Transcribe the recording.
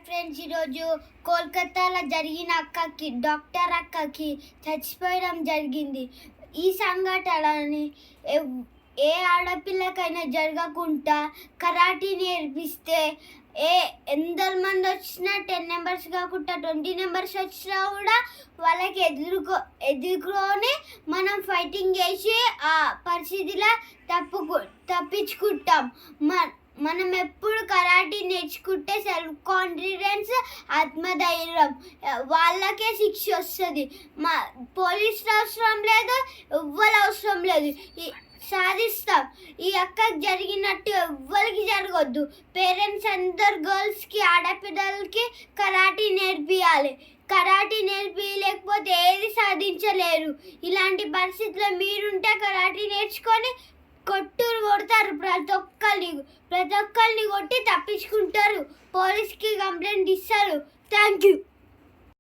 Friends, ఈరోజు కోల్కతాలో జరిగిన డాక్టర్ అక్కకి చచ్చిపోవడం జరిగింది. ఈ సంఘటనని ఏ ఆడపిల్లకైనా జరగకుండా కరాటీ నేర్పిస్తే ఎందరు మంది వచ్చినా 10 మెంబర్స్ కాకుండా 20 మెంబర్స్ వచ్చినా కూడా వాళ్ళకి ఎదుర్కొని మనం ఫైటింగ్ చేసి ఆ పరిస్థితిలో తప్పించుకుంటాం. మనం ఎప్పుడు కరాటీ నేర్చుకుంటే సెల్ఫ్ కాన్ఫిడెన్స్, ఆత్మధైర్యం, వాళ్ళకే శిక్ష వస్తుంది. పోలీసులు అవసరం లేదు, ఎవ్వరు అవసరం లేదు, సాధిస్తాం. ఈ అక్కకి జరిగినట్టు ఎవ్వరికి జరగొద్దు. పేరెంట్స్ అందరు గర్ల్స్కి, ఆడపిల్లలకి కరాటీ నేర్పియాలి. కరాటీ నేర్పియలేకపోతే ఏది సాధించలేరు. ఇలాంటి పరిస్థితుల్లో మీరుంటే కరాటీ నేర్చుకొని కొడతారు. ప్రతి ఒక్కరిని కొట్టి తప్పించుకుంటారు. పోలీస్కి కంప్లైంట్ ఇస్తారు. Thank you.